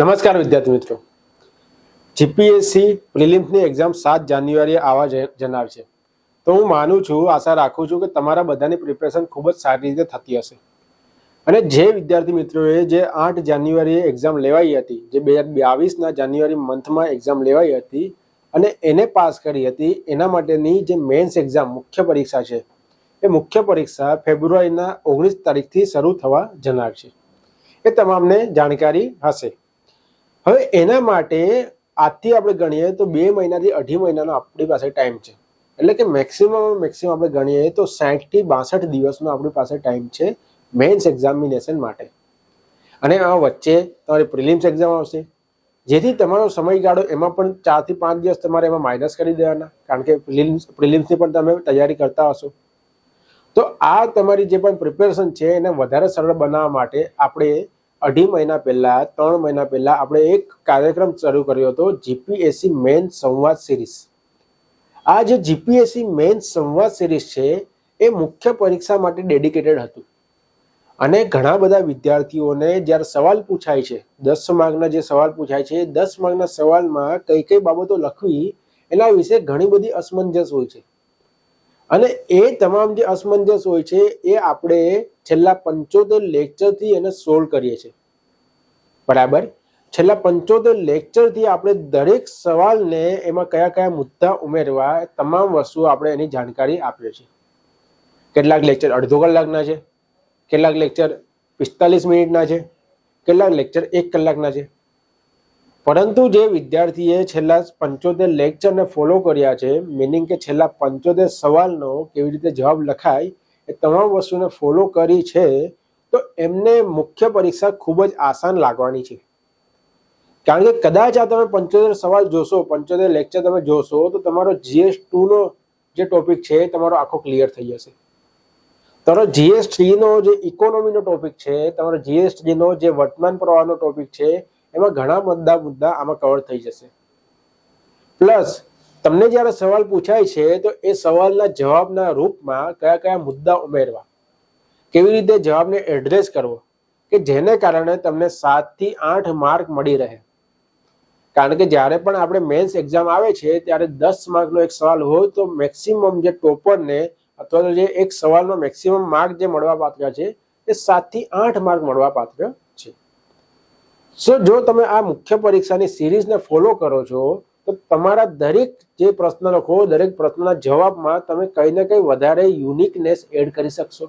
નમસ્કાર વિદ્યાર્થી મિત્રો, જીપીએસસી પ્રિલિમ્સની એક્ઝામ 7 જાન્યુઆરીએ આવવા જનાર છે. તો હું માનું છું, આશા રાખું છું કે તમારા બધાની પ્રિપેરેશન ખૂબ જ સારી રીતે થતી હશે. અને જે વિદ્યાર્થી મિત્રોએ જે 8 જાન્યુઆરીએ એક્ઝામ લેવાઈ હતી, જે 2022ના જાન્યુઆરી મંથમાં એક્ઝામ લેવાઈ હતી અને એને પાસ કરી હતી, એના માટેની જે મેન્સ એક્ઝામ મુખ્ય પરીક્ષા છે, એ મુખ્ય પરીક્ષા ફેબ્રુઆરીના 19 તારીખથી શરૂ થવા જનાર છે. એ તમામને જાણકારી હશે. હવે એના માટે આજથી આપણે ગણીએ તો 2 મહિનાથી 2.5 મહિનાનો આપણી પાસે ટાઈમ છે. એટલે કે મેક્સિમમ આપણે ગણીએ તો 60 થી 62 દિવસનો આપણી પાસે ટાઈમ છે મેન્સ એક્ઝામિનેશન માટે. અને આ વચ્ચે તમારી પ્રિલિમ્સ એક્ઝામ આવશે, જેથી તમારો સમયગાળો એમાં પણ 4 થી 5 દિવસ તમારે એમાં માઇનસ કરી દેવાના, કારણ કે પ્રિલિમ્સની પણ તમે તૈયારી કરતા હશો. તો આ તમારી જે પણ પ્રિપેરેશન છે એને વધારે સરળ બનાવવા માટે આપણે 2.5 મહિના પહેલા 3 મહિના પહેલા આપણે એક કાર્યક્રમ શરૂ કર્યો હતો, જીપીએસસી મેન્સ સંવાદ સિરીઝ. આ જે જીપીએસસી મેન્સ સંવાદ સિરીઝ છે એ મુખ્ય પરીક્ષા માટે ડેડિકેટેડ હતું. અને ઘણા બધા વિદ્યાર્થીઓને જ્યારે સવાલ પૂછાય છે, 10 માર્કના જે સવાલ પૂછાય છે, 10 માર્કના સવાલમાં કઈ કઈ બાબતો લખવી એના વિશે ઘણી બધી અસમંજસ હોય છે. અને એ તમામ જે અસમંજસ હોય છે એ આપણે છેલ્લા 75 લેક્ચરથી એને સોલ્વ કરીએ છીએ. બરાબર, છેલ્લા 75 લેક્ચરથી આપણે દરેક સવાલને એમાં કયા કયા મુદ્દા ઉમેરવા, તમામ વસ્તુઓ આપણે એની જાણકારી આપીએ છીએ. કેટલાક લેક્ચર અડધો કલાકના છે, કેટલાક લેક્ચર 45 મિનિટના છે, કેટલાક લેક્ચર 1 કલાકના છે. પરંતુ જે વિદ્યાર્થીએ છેલ્લા 75 લેક્ચરને ફોલો કર્યા છે, મિનિંગ કે છેલ્લા 75 સવાલનો કેવી રીતે જવાબ લખાય એ તમામ વસ્તુને ફોલો કરી છે, તો એમને મુખ્ય પરીક્ષા ખૂબ જ આસાન લાગવાની છે. કારણ કે કદાચ આ તમે 75 સવાલ જોશો, 75 લેક્ચર તમે જોશો, તો તમારો GS2નો જે ટોપિક છે તમારો આખો ક્લિયર થઈ જશે. તમારો GS3નો જે ઇકોનોમીનો ટોપિક છે, તમારો GS3નો જે વર્તમાન પ્રવાહનો ટોપિક છે, એમાં ઘણા મુદ્દા આમાં કવર થઈ જશે. પ્લસ તમને જ્યારે સવાલ પૂછાય છે તો એ સવાલના જવાબના રૂપમાં કયા કયા મુદ્દા ઉમેરવા, કેવી રીતે જવાબને એડ્રેસ કરવો, કે જેને કારણે તમને 7 થી 8 માર્ક મળી રહે. કારણ કે જ્યારે પણ આપણે મેન્સ એક્ઝામ આવે છે ત્યારે 10 માર્કનો એક સવાલ હોય તો મેક્સિમમ જે ટોપરને અથવા તો જે એક સવાલનો મેક્સિમમ માર્ક જે મળવા પાત્ર છે એ 7 થી 8 માર્ક મળવા પાત્ર છે. સો જો તમે આ મુખ્ય પરીક્ષાની સિરીઝને ફોલો કરો છો તો તમારા દરેક જે પ્રશ્ન લખો, દરેક પ્રશ્નના જવાબમાં તમે કંઈ ને કંઈ વધારે યુનિકનેસ એડ કરી શકશો.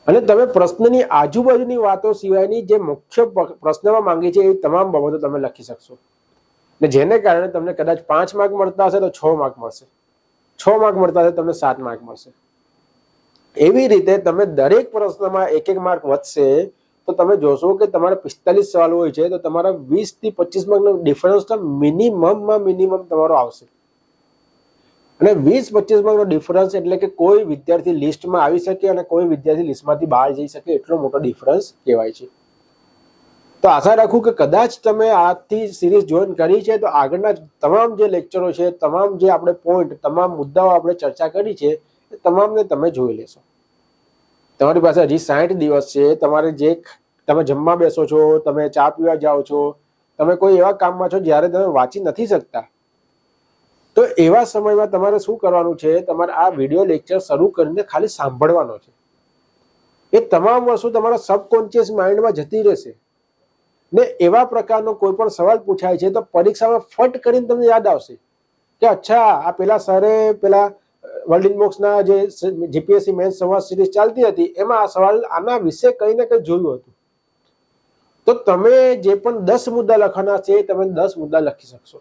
અને તમે પ્રશ્નની આજુબાજુની વાતો સિવાયની જે મુખ્ય પ્રશ્નમાં માંગી છે એ તમામ બાબતો તમે લખી શકશો. ને જેને કારણે તમને કદાચ 5 માર્ક મળતા હશે તો 6 માર્ક મળશે, 6 માર્ક મળતા હશે તમને 7 માર્ક મળશે. એવી રીતે તમે દરેક પ્રશ્નમાં 1 માર્ક વધશે તો તમે જોશો કે તમારા 45 સવાલ હોય છે તો તમારા 20 થી 25 માર્કનો ડિફરન્સ તો મિનિમમ તમારો આવશે. અને 20-25 માર્કનો ડિફરન્સ એટલે કે કોઈ વિદ્યાર્થી લિસ્ટમાં આવી શકે અને કોઈ વિદ્યાર્થી લિસ્ટમાંથી બહાર જઈ શકે, એટલો મોટો ડિફરન્સ કહેવાય છે. તો આશા રાખું કે કદાચ તમે આજથી સિરીઝ જોઈન કરી છે તો આગળના તમામ જે લેક્ચરો છે, તમામ જે આપણે પોઈન્ટ, તમામ મુદ્દાઓ આપણે ચર્ચા કરી છે એ તમામને તમે જોઈ લેશો. તમારી પાસે હજી 60 દિવસ છે. તમારે જે તમે જમવા બેસો છો, તમે ચા પીવા જાઓ છો, તમે કોઈ એવા કામમાં છો જ્યારે તમે વાંચી નથી શકતા, તો એવા સમયમાં તમારે શું કરવાનું છે, તમારે આ વિડીયો લેક્ચર શરૂ કરીને ખાલી સાંભળવાનો છે. એ તમામ વસ્તુ તમારા સબકોન્શિયસ માઇન્ડમાં જતી રહેશે. ને એવા પ્રકારનો કોઈ પણ સવાલ પૂછાય છે તો પરીક્ષામાં ફટ કરીને તમને યાદ આવશે કે અચ્છા, આ પેલા સરે પેલા વર્લ્ડ ઇનબોક્સના જે જીપીએસસી મેન્સ સંવાદ સિરીઝ ચાલતી હતી એમાં આ સવાલ આના વિશે કંઈ ને કંઈ જોયું હતું. તો તમે જે પણ 10 મુદ્દા લખવાના છે તમે 10 મુદ્દા લખી શકશો.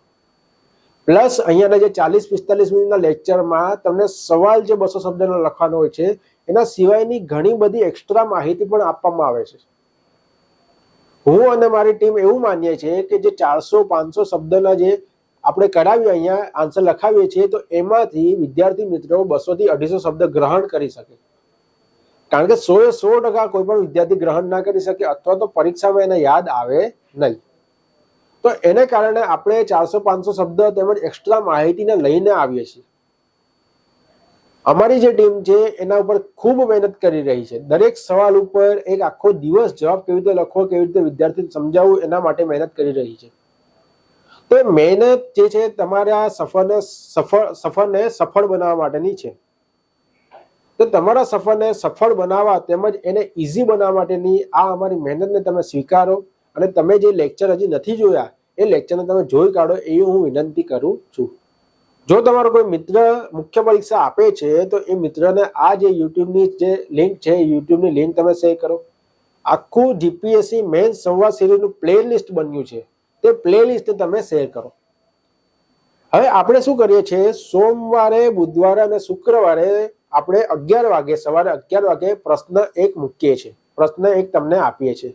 પ્લસ અહીંયાના જે 40-45 મિનિટના લેક્ચરમાં તમને સવાલ જે 200 શબ્દનો લખવાનો હોય છે એના સિવાયની ઘણી બધી એક્સ્ટ્રા માહિતી પણ આપવામાં આવે છે. હું અને મારી ટીમ એવું માનીએ છીએ કે જે 400-500 શબ્દના જે આપણે કરાવીએ, અહીંયા આન્સર લખાવીએ છીએ, તો એમાંથી વિદ્યાર્થી મિત્રો 200 થી 250 શબ્દ ગ્રહણ કરી શકે. કારણ કે 100% કોઈ પણ વિદ્યાર્થી ગ્રહણ ના કરી શકે અથવા તો પરીક્ષામાં એને યાદ આવે નહીં. તો એને કારણે આપણે 400-500 શબ્દ તેમજ એક્સ્ટ્રા માહિતીને લઈને આવીએ છીએ. અમારી જે ટીમ છે એના ઉપર ખૂબ મહેનત કરી રહી છે. દરેક સવાલ ઉપર એક આખો દિવસ જવાબ કેવી રીતે લખવો, કેવી રીતે વિદ્યાર્થીને સમજાવવું, એના માટે મહેનત કરી રહી છે. તો મહેનત જે છે તમારા સફરને સફળ બનાવવા માટેની છે. તો તમારા સફરને સફળ બનાવવા તેમજ એને ઇઝી બનાવવા માટેની આ અમારી મહેનતને તમે સ્વીકારો અને તમે જે લેક્ચર હજી નથી જોયા એ લેક્ચરને તમે જોઈ કાઢો એવી હું વિનંતી કરું છું. જો તમારો કોઈ મિત્ર મુખ્ય પરીક્ષા આપે છે તો એ મિત્રને આ જે યુટ્યુબની જે લિંક છે યુટ્યુબની લિંક તમે શેર કરો. આખું જીપીએસસી મેઇન સંવાદ સિરીઝનું પ્લે લિસ્ટ બન્યું છે, તે પ્લે લિસ્ટ તમે શેર કરો. હવે આપણે શું કરીએ છીએ, સોમવારે, બુધવારે અને શુક્રવારે આપણે 11 વાગે, સવારે 11 વાગે પ્રશ્ન 1 મૂકીએ છીએ, પ્રશ્ન 1 તમને આપીએ છીએ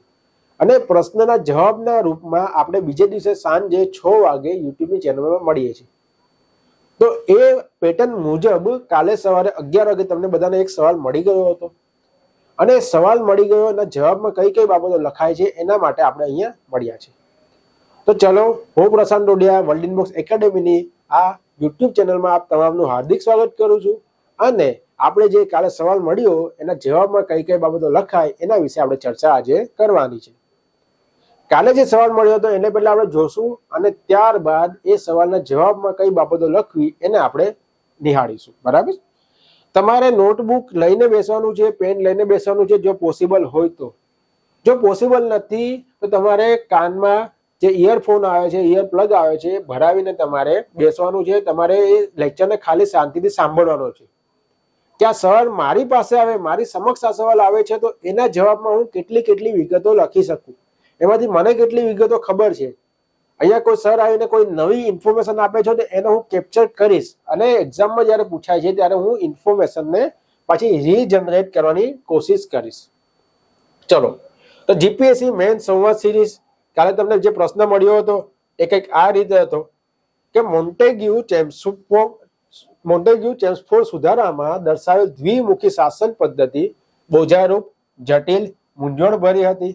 અને પ્રશ્નના જવાબના રૂપમાં આપણે બીજે દિવસે સાંજે 6 વાગે યુટ્યુબની ચેનલમાં મળીએ છીએ. તો એ પેટર્ન મુજબ કાલે સવારે 11 વાગે તમને બધાને એક સવાલ મળી ગયો હતો અને સવાલ મળી ગયો અને જવાબમાં કઈ કઈ બાબતો લખાય છે એના માટે આપણે અહીંયા મળ્યા છે. તો ચલો, હું પ્રશાંત ડોડિયા વર્લ્ડ ઇનબોક્સ એકેડેમીની આ યુટ્યુબ ચેનલમાં આપ તમામનું હાર્દિક સ્વાગત કરું છું અને આપણે જે કાલે સવાલ મળ્યો એના જવાબમાં કઈ કઈ બાબતો લખાય એના વિશે આપણે ચર્ચા આજે કરવાની છે. કાલે જે સવાલ મળ્યો હતો એને પહેલા આપણે જોશું અને ત્યારબાદ એ સવાલના જવાબમાં કઈ બાબતો લખવી એને આપણે નિહાળીશું. બરાબર? તમારે નોટબુક લઈને બેસવાનું છે, પેન લઈને બેસવાનું છે જો પોસિબલ હોય તો. જો પોસિબલ નથી તો તમારે કાનમાં જે ઇયરફોન આવે છે, ઇયર પ્લગ આવે છે, ભરાવીને તમારે બેસવાનું છે. તમારે એ લેક્ચરને ખાલી શાંતિથી સાંભળવાનો છે. કે આ સવાલ મારી પાસે આવે, મારી સમક્ષ આ સવાલ આવે છે તો એના જવાબમાં હું કેટલી વિગતો લખી શકું, એમાંથી મને કેટલી વિગતો ખબર છે. અહીંયા કોઈ સર આવીને કોઈ નવી ઇન્ફોર્મેશન આપે છે તો એને હું કેપ્ચર કરીશ અને એક્ઝામમાં જ્યારે પૂછાય છે ત્યારે હું ઇન્ફોર્મેશનને પાછી રીજનરેટ કરવાની કોશિશ કરીશ. ચલો, તો જીપીએસસી મેઇન સંવાદ સિરીઝ કાલે તમને જે પ્રશ્ન મળ્યો હતો એ કંઈક આ રીતે હતો કે મોન્ટેગ્યુ ચેમ્સફોર્ડ સુધારામાં દર્શાવેલ દ્વિમુખી શાસન પદ્ધતિ બોજારૂપ, જટિલ, મૂંઝવણભરી હતી.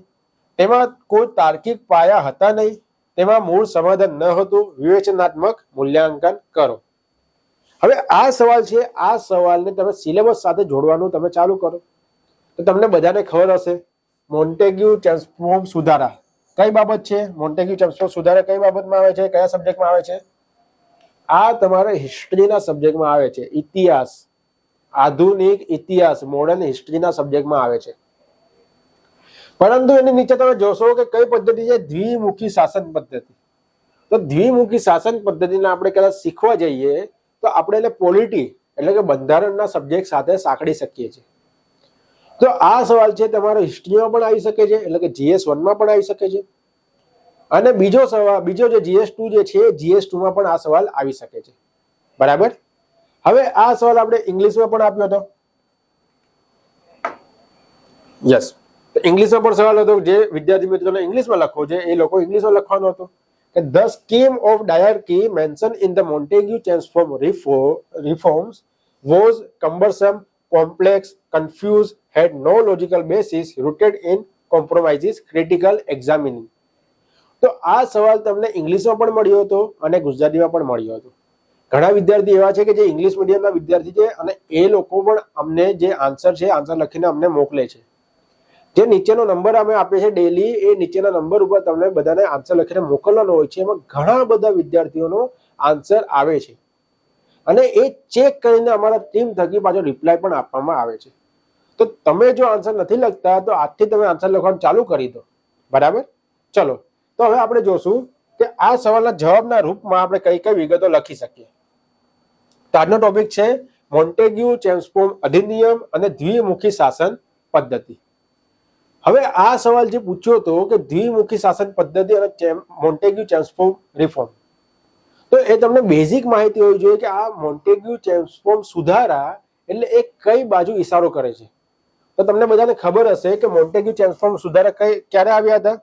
તેમાં કોઈ તાર્કિક પાયા હતા નહીં, તેમાં મૂળ સમાધાન ન હતું. વિવેચનાત્મક મૂલ્યાંકન કરો. હવે આ સવાલ છે, આ સવાલને તમે સિલેબસ સાથે જોડવાનું તમે ચાલુ કરો તો તમને બધાને ખબર હશે મોન્ટેગ્યુ ચેમ્સફોર્ડ સુધારા કઈ બાબત છે. મોન્ટેગ્યુ ચેમ્સફોર્ડ સુધારા કઈ બાબતમાં આવે છે, કયા સબ્જેક્ટમાં આવે છે? આ તમારા હિસ્ટ્રીના સબ્જેક્ટમાં આવે છે. ઇતિહાસ, આધુનિક ઇતિહાસ, મોડર્ન હિસ્ટ્રીના સબ્જેક્ટમાં આવે છે. પરંતુ એની નીચે તમે જોશો કે કઈ પદ્ધતિ છે, દ્વિમુખી શાસન પદ્ધતિ. તો દ્વિમુખી શાસન પદ્ધતિને આપણે કદાચ શીખવા જઈએ તો આપણે એને પોલિટી એટલે કે બંધારણના સબ્જેક્ટ સાથે સાંકળી શકીએ છીએ. તો આ સવાલ છે તમારો હિસ્ટ્રીમાં પણ આવી શકે છે, એટલે કે GS1 પણ આવી શકે છે અને બીજો જે GS2 જે છે GS2 પણ આ સવાલ આવી શકે છે. બરાબર? હવે આ સવાલ આપણે ઇંગ્લિશમાં પણ આપ્યો હતો. યસ, ઇંગ્લિશમાં પણ સવાલ હતો. જે વિદ્યાર્થી મિત્રોને ઇંગ્લિશમાં લખવો છે એ લોકો ઇંગ્લિશમાં લખવાનો હતો કે the scheme of dyarchy mention in the Montague Chelmsford reforms was cumbersome, complex, confused, had no logical basis, rooted in compromises, critical, examining. તો આ સવાલ તમને ઇંગ્લિશમાં પણ મળ્યો હતો અને ગુજરાતીમાં પણ મળ્યો હતો. ઘણા વિદ્યાર્થી એવા છે કે જે ઇંગ્લિશ મીડિયમના વિદ્યાર્થી છે અને એ લોકો પણ અમને જે આન્સર છે આન્સર લખીને અમને મોકલે છે. જે નીચેનો નંબર અમે આપીએ છીએ ડેલી, એ નીચેના નંબર ઉપર તમને બધાને આન્સર લખીને મોકલવાનો હોય છે. એમાં ઘણા બધા વિદ્યાર્થીઓનો આન્સર આવે છે અને એ ચેક કરીને અમારા ટીમ થકી પાછો રિપ્લાય પણ આપવામાં આવે છે. તો તમે જો આન્સર નથી લખતા તો આજથી તમે આન્સર લખવાનું ચાલુ કરી દો. બરાબર? ચલો, તો હવે આપણે જોશું કે આ સવાલના જવાબના રૂપમાં આપણે કઈ કઈ વિગતો લખી શકીએ. તો આજનો ટોપિક છે મોન્ટેગ્યુ ચેમ્સફોર્ડ અધિનિયમ અને દ્વિમુખી શાસન પદ્ધતિ. હવે આ સવાલ જે પૂછ્યો હતો કે દ્વિમુખી શાસન પદ્ધતિ અને મોન્ટેગ્યુ ચેમ્સફોર્ડ રિફોર્મ, તો એ તમને બેઝિક માહિતી હોવી જોઈએ કે આ મોન્ટેગ્યુ ચેમ્સફોર્ડ સુધારા એટલે એ કઈ બાજુ ઇશારો કરે છે. તો તમને બધાને ખબર હશે કે મોન્ટેગ્યુ ચેમ્સફોર્ડ સુધારા ક્યારે આવ્યા હતા?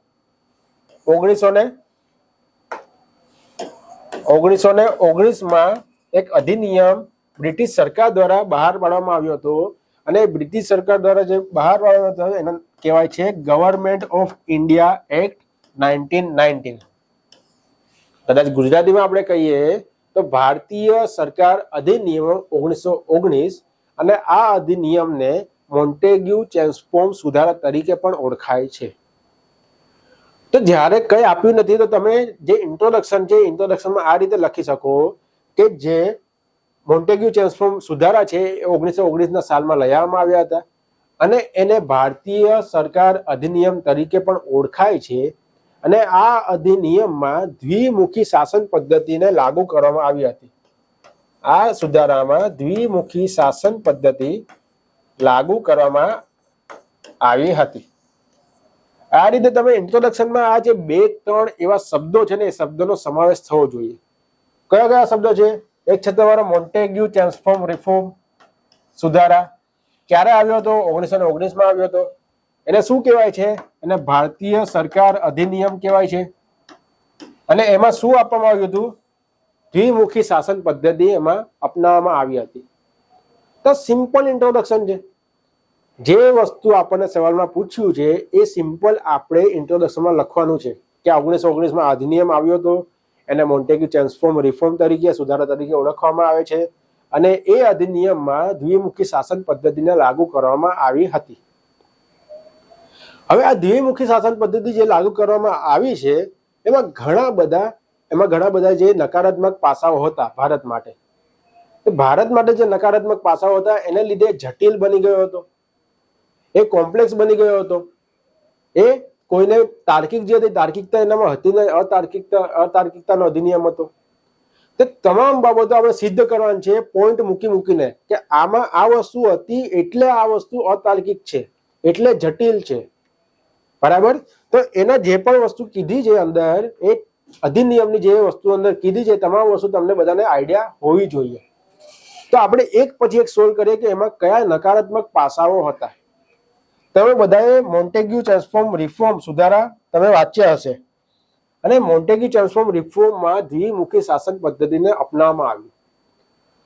1919માં એક અધિનિયમ બ્રિટિશ સરકાર દ્વારા બહાર પાડવામાં આવ્યો હતો અને બ્રિટિશ સરકાર દ્વારા જે બહાર પાડવામાં આવ્યો હતો એને કહેવાય છે ગવર્મેન્ટ ઓફ ઇન્ડિયા એક્ટ 1919. કદાચ ગુજરાતીમાં આપણે કહીએ તો ભારતીય સરકાર અધિનિયમ 1919 અને આ અધિનિયમને મોન્ટેગ્યુ ચેમ્સફોર્ડ સુધારા તરીકે પણ ઓળખાય છે. તો જ્યારે કંઈ આપ્યું નથી તો તમે જે ઇન્ટ્રોડક્શન છે ઇન્ટ્રોડક્શનમાં આ રીતે લખી શકો કે જે મોન્ટેગ્યુ ચેમ્સફોર્ડ સુધારા છે એ 1919ના સાલમાં લઈ આવવામાં આવ્યા હતા અને એને ભારતીય સરકાર અધિનિયમ તરીકે પણ ઓળખાય છે. અને આ અધિનિયમમાં દ્વિમુખી શાસન પદ્ધતિને લાગુ કરવામાં આવી હતી. આ સુધારામાં દ્વિમુખી શાસન પદ્ધતિ લાગુ કરવામાં આવી હતી. આ રીતે તમે ઇન્ટ્રોડક્શનમાં આ જે 2-3 એવા શબ્દો છે ને એ શબ્દોનો સમાવેશ થવો જોઈએ. કયા કયા શબ્દો છે? એક છે તમારો મોન્ટેગ્યુ ચેમ્સફોર્ડ રિફોર્મ સુધારા. ક્યારે આવ્યો હતો? 1919માં આવ્યો હતો. એને શું કહેવાય છે? એને ભારતીય સરકાર અધિનિયમ કહેવાય છે. અને એમાં શું આપવામાં આવ્યું હતું? દ્વિમુખી શાસન પદ્ધતિ એમાં અપનાવવામાં આવી હતી. તો સિમ્પલ ઇન્ટ્રોડક્શન છે. જે વસ્તુ આપણને સવાલમાં પૂછ્યું છે એ સિમ્પલ આપણે ઇન્ટ્રોડક્શનમાં લખવાનું છે કે 1919માં અધિનિયમ આવ્યો હતો, એને મોન્ટેગ્યુ ચેમ્સફોર્ડ રિફોર્મ તરીકે સુધારા તરીકે ઓળખવામાં આવે છે અને એ અધિનિયમમાં દ્વિમુખી શાસન પદ્ધતિને લાગુ કરવામાં આવી હતી. હવે આ દ્વિમુખી શાસન પદ્ધતિ જે લાગુ કરવામાં આવી છે એમાં ઘણા બધા જે નકારાત્મક પાસાઓ હતા ભારત માટે. ભારત માટે જે નકારાત્મક પાસાઓ હતા એને લીધે જટિલ બની ગયો હતો, એ કોમ્પ્લેક્સ બની ગયો હતો. એ કોઈને તાર્કિક જે હતી તાર્કિકતા એનામાં હતી નહીં, અતાર્કિકતાનો અધિનિયમ હતો. તે તમામ બાબતો આપણે સિદ્ધ કરવાની છે પોઈન્ટ મૂકીને કે આમાં આ વસ્તુ હતી એટલે આ વસ્તુ અતાર્કિક છે, એટલે જટિલ છે. બરાબર? તો એના જે પણ વસ્તુ કીધી છે અંદર, એ અધિનિયમની જે વસ્તુ અંદર કીધી છે તમામ વસ્તુ તમને બધાને આઈડિયા હોવી જોઈએ. તો આપણે એક પછી એક સોલ્વ કરીએ કે એમાં કયા નકારાત્મક પાસાઓ હતા. તમે બધાએ મોન્ટેગ્યુ ચેમ્સફોર્ડ રિફોર્મ સુધારા તમે વાંચ્યા હશે અને મોન્ટેગ્યુ ચેમ્સફોર્ડ રિફોર્મમાં દ્વિમુખી શાસન પદ્ધતિને અપનાવવામાં આવી.